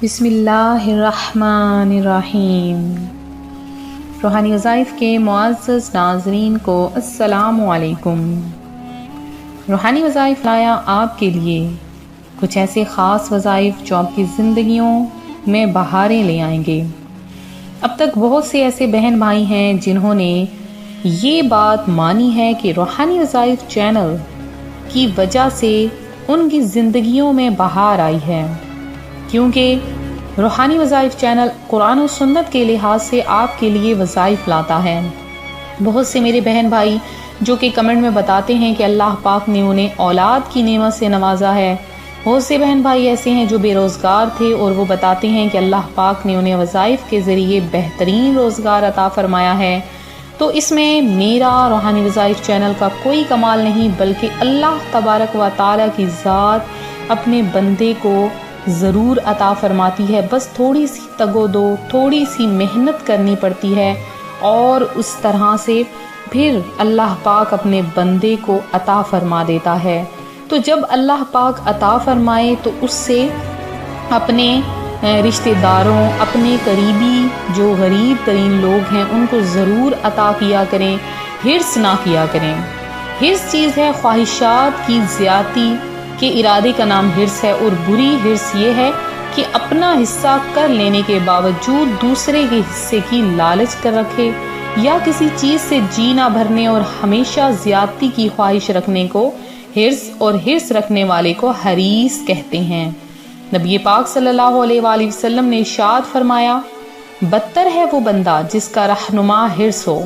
بسم اللہ الرحمن الرحیم۔ روحانی وظائف کے معزز ناظرین کو السلام علیکم۔ روحانی وظائف لایا آپ کے لیے کچھ ایسے خاص وظائف جو آپ کی زندگیوں میں بہاریں لے آئیں گے۔ اب تک بہت سے ایسے بہن بھائی ہیں جنہوں نے یہ بات مانی ہے کہ روحانی وظائف چینل کی وجہ سے ان کی زندگیوں میں بہار آئی ہے، کیونکہ روحانی وظائف چینل قرآن و سنت کے لحاظ سے آپ کے لیے وظائف لاتا ہے۔ بہت سے میرے بہن بھائی جو کہ کمنٹ میں بتاتے ہیں کہ اللہ پاک نے انہیں اولاد کی نعمت سے نوازا ہے، بہت سے بہن بھائی ایسے ہیں جو بے روزگار تھے اور وہ بتاتے ہیں کہ اللہ پاک نے انہیں وظائف کے ذریعے بہترین روزگار عطا فرمایا ہے۔ تو اس میں میرا روحانی وظائف چینل کا کوئی کمال نہیں، بلکہ اللہ تبارک و تعالیٰ کی ذات اپنے بندے کو ضرور عطا فرماتی ہے، بس تھوڑی سی تگ و دو، تھوڑی سی محنت کرنی پڑتی ہے، اور اس طرح سے پھر اللہ پاک اپنے بندے کو عطا فرما دیتا ہے۔ تو جب اللہ پاک عطا فرمائے تو اس سے اپنے رشتہ داروں، اپنے قریبی جو غریب ترین لوگ ہیں ان کو ضرور عطا کیا کریں، حرص نہ کیا کریں۔ حرص چیز ہے خواہشات کی زیادتی کے ارادے کا نام حرص ہے، اور بری حرص یہ ہے کہ اپنا حصہ کر لینے کے باوجود دوسرے کے حصے کی لالچ کر رکھے، یا کسی چیز سے جی نہ بھرنے اور ہمیشہ زیادتی کی خواہش رکھنے کو حرص، اور حرص رکھنے والے کو حریص کہتے ہیں۔ نبی پاک صلی اللہ علیہ وآلہ وسلم نے ارشاد فرمایا، بدتر ہے وہ بندہ جس کا رہنما حرص ہو،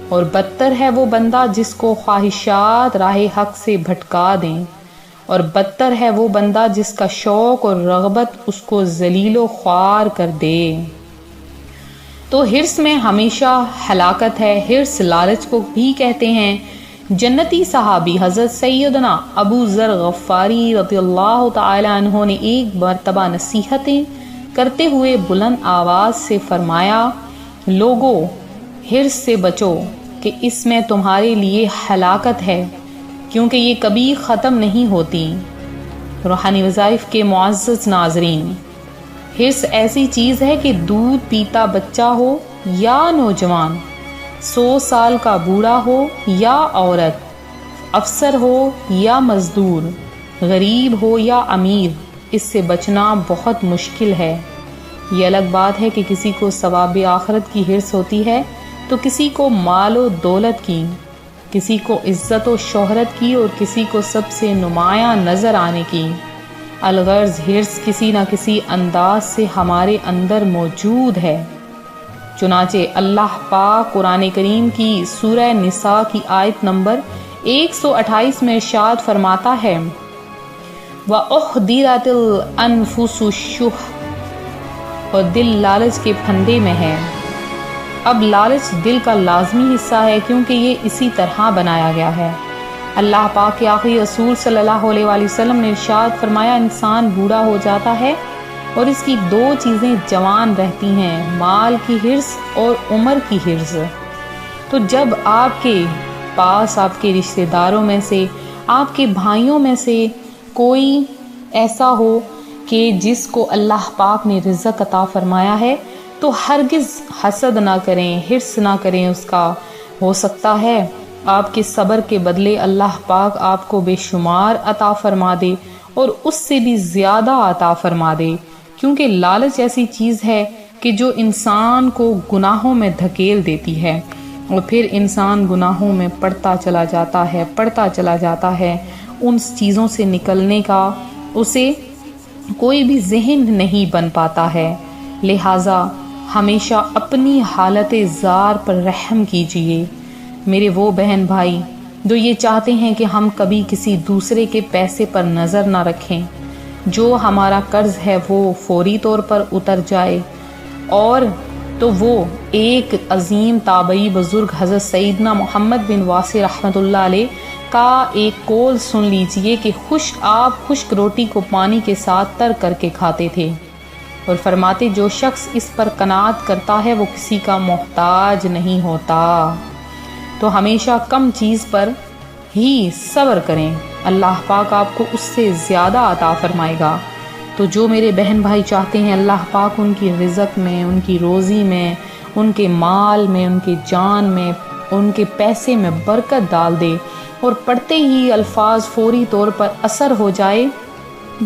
اور بدتر ہے وہ بندہ جس کو خواہشات راہ حق سے بھٹکا دیں، اور بدتر ہے وہ بندہ جس کا شوق اور رغبت اس کو ذلیل و خوار کر دے۔ تو حرص میں ہمیشہ ہلاکت ہے۔ حرص لالچ کو بھی کہتے ہیں۔ جنتی صحابی حضرت سیدنا ابو ذر غفاری رضی اللہ تعالی عنہ نے ایک مرتبہ نصیحتیں کرتے ہوئے بلند آواز سے فرمایا، لوگو حرص سے بچو کہ اس میں تمہارے لیے ہلاکت ہے، کیونکہ یہ کبھی ختم نہیں ہوتی۔ روحانی وظائف کے معزز ناظرین، حرص ایسی چیز ہے کہ دودھ پیتا بچہ ہو یا نوجوان، 100 سال کا بوڑھا ہو یا عورت، افسر ہو یا مزدور، غریب ہو یا امیر، اس سے بچنا بہت مشکل ہے۔ یہ الگ بات ہے کہ کسی کو ثواب آخرت کی حرص ہوتی ہے تو کسی کو مال و دولت کی، کسی کو عزت و شہرت کی، اور کسی کو سب سے نمایاں نظر آنے کی۔ الغرض حرص کسی نہ کسی انداز سے ہمارے اندر موجود ہے۔ چنانچہ اللہ پاک قرآن کریم کی سورہ نساء کی آیت نمبر 128 میں ارشاد فرماتا ہے، وَأُحْضِرَتِ الْأَنفُسُ الشُّحَّ، اور دل لالچ کے پھندے میں ہے۔ اب لالچ دل کا لازمی حصہ ہے، کیونکہ یہ اسی طرح بنایا گیا ہے۔ اللہ پاک کے آخری رسول صلی اللہ علیہ وآلہ وسلم نے ارشاد فرمایا، انسان بوڑھا ہو جاتا ہے اور اس کی 2 چیزیں جوان رہتی ہیں، مال کی حرص اور عمر کی حرص۔ تو جب آپ کے پاس آپ کے رشتہ داروں میں سے، آپ کے بھائیوں میں سے کوئی ایسا ہو کہ جس کو اللہ پاک نے رزق عطا فرمایا ہے، تو ہرگز حسد نہ کریں، حرص نہ کریں اس کا۔ ہو سکتا ہے آپ کے صبر کے بدلے اللہ پاک آپ کو بے شمار عطا فرما دے، اور اس سے بھی زیادہ عطا فرما دے، کیونکہ لالچ ایسی چیز ہے کہ جو انسان کو گناہوں میں دھکیل دیتی ہے، اور پھر انسان گناہوں میں پڑتا چلا جاتا ہے۔ ان چیزوں سے نکلنے کا اسے کوئی بھی ذہن نہیں بن پاتا ہے۔ لہٰذا ہمیشہ اپنی حالت زار پر رحم کیجیے۔ میرے وہ بہن بھائی جو یہ چاہتے ہیں کہ ہم کبھی کسی دوسرے کے پیسے پر نظر نہ رکھیں، جو ہمارا قرض ہے وہ فوری طور پر اتر جائے، اور تو وہ ایک عظیم تابعی بزرگ حضرت سیدنا محمد بن واسع رحمۃ اللہ علیہ کا ایک قول سن لیجئے کہ خشک روٹی کو پانی کے ساتھ تر کر کے کھاتے تھے، اور فرماتے جو شخص اس پر قناعت کرتا ہے وہ کسی کا محتاج نہیں ہوتا۔ تو ہمیشہ کم چیز پر ہی صبر کریں، اللہ پاک آپ کو اس سے زیادہ عطا فرمائے گا۔ تو جو میرے بہن بھائی چاہتے ہیں اللہ پاک ان کی رزق میں، ان کی روزی میں، ان کے مال میں، ان کے جان میں، ان کے پیسے میں برکت ڈال دے اور پڑھتے ہی الفاظ فوری طور پر اثر ہو جائے،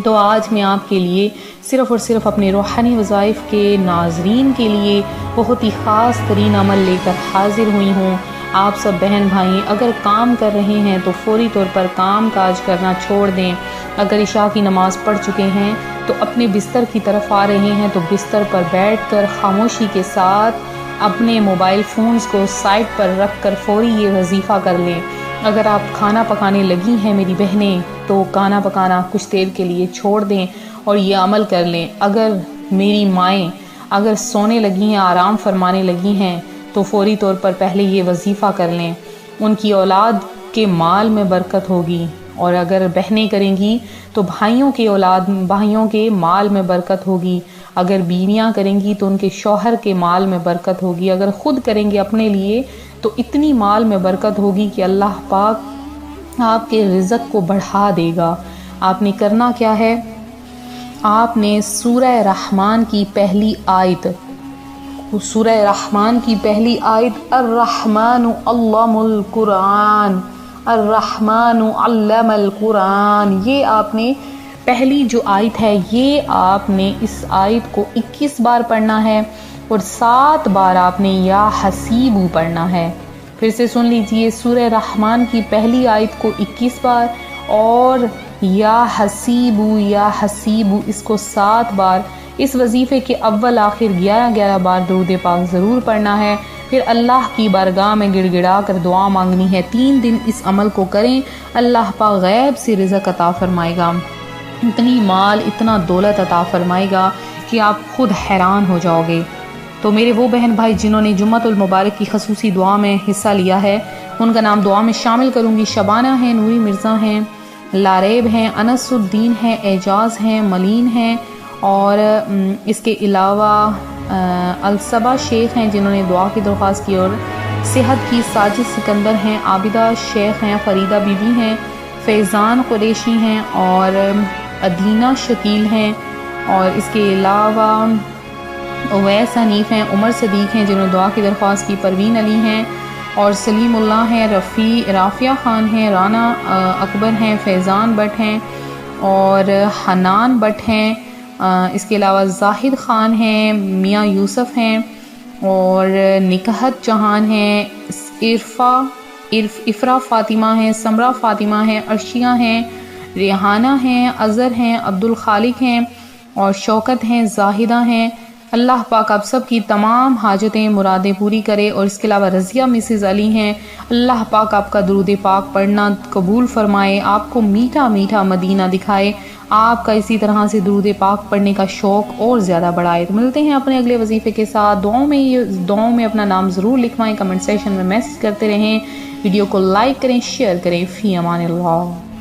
تو آج میں آپ کے لیے صرف اور صرف اپنے روحانی وظائف کے ناظرین کے لیے بہت ہی خاص ترین عمل لے کر حاضر ہوئی ہوں۔ آپ سب بہن بھائی اگر کام کر رہے ہیں تو فوری طور پر کام کاج کرنا چھوڑ دیں، اگر عشاء کی نماز پڑھ چکے ہیں تو اپنے بستر کی طرف آ رہے ہیں تو بستر پر بیٹھ کر خاموشی کے ساتھ اپنے موبائل فونز کو سائڈ پر رکھ کر فوری یہ وظیفہ کر لیں۔ اگر آپ کھانا پکانے لگی ہیں میری بہنیں تو کھانا پکانا کچھ دیر کے لیے چھوڑ دیں اور یہ عمل کر لیں۔ اگر میری مائیں اگر سونے لگی ہیں، آرام فرمانے لگی ہیں تو فوری طور پر پہلے یہ وظیفہ کر لیں، ان کی اولاد کے مال میں برکت ہوگی، اور اگر بہنیں کریں گی تو بھائیوں کے مال میں برکت ہوگی، اگر بیویاں کریں گی تو ان کے شوہر کے مال میں برکت ہوگی، اگر خود کریں گے اپنے لیے تو اتنی مال میں برکت ہوگی کہ اللہ پاک آپ کے رزق کو بڑھا دے گا۔ آپ نے کرنا کیا ہے، آپ نے سورہ رحمان کی پہلی آیت الرحمن علم القرآن، الرحمن علم القرآن، یہ آپ نے پہلی جو آیت ہے یہ آپ نے اس آیت کو 21 بار پڑھنا ہے اور 7 بار آپ نے یا حسیبو پڑھنا ہے۔ پھر سے سن لیجئے، سورہ رحمان کی پہلی آیت کو 21 بار اور یا حسیبو اس کو 7 بار۔ اس وظیفے کے اول آخر 11 بار درود پاک ضرور پڑھنا ہے، پھر اللہ کی بارگاہ میں گڑ گڑا کر دعا مانگنی ہے۔ 3 دن اس عمل کو کریں، اللہ پاک غیب سے رزق عطا فرمائے گا، اتنی مال اتنا دولت عطا فرمائے گا کہ آپ خود حیران ہو جاؤ گے۔ تو میرے وہ بہن بھائی جنہوں نے جمعۃ المبارک کی خصوصی دعا میں حصہ لیا ہے ان کا نام دعا میں شامل کروں گی۔ شبانہ ہیں، نوری مرزا ہیں، لاریب ہیں، انس الدین ہیں، اعجاز ہیں، ملین ہیں، اور اس کے علاوہ الصبا شیخ ہیں جنہوں نے دعا کی درخواست کی، اور صحت کی ساجد سکندر ہیں، عابدہ شیخ ہیں، فریدہ بی بی ہیں، فیضان قریشی ہیں، اور ادینہ شکیل ہیں، اور اس کے علاوہ اویس حنیف ہیں، عمر صدیق ہیں جنہوں نے دعا کی درخواست کی، پروین علی ہیں، اور سلیم اللہ ہیں، رافیہ خان ہیں، رانا اکبر ہیں، فیضان بٹ ہیں، اور حنان بٹ ہیں، اس کے علاوہ زاہد خان ہیں، میاں یوسف ہیں، اور نکہت جہان ہیں، افرا فاطمہ ہیں، سمرہ فاطمہ ہیں، عرشیہ ہیں، ریحانہ ہیں، اظہر ہیں، عبدالخالق ہیں، اور شوکت ہیں، زاہدہ ہیں۔ اللہ پاک آپ سب کی تمام حاجتیں مرادیں پوری کرے، اور اس کے علاوہ رضیہ مسز علی ہیں، اللہ پاک آپ کا درود پاک پڑھنا قبول فرمائے، آپ کو میٹھا میٹھا مدینہ دکھائے، آپ کا اسی طرح سے درود پاک پڑھنے کا شوق اور زیادہ بڑھائے۔ تو ملتے ہیں اپنے اگلے وظیفے کے ساتھ۔ دعاؤں میں اپنا نام ضرور لکھوائیں، کمنٹ سیکشن میں میسج کرتے رہیں، ویڈیو کو لائک کریں، شیئر کریں۔ فی امان اللہ۔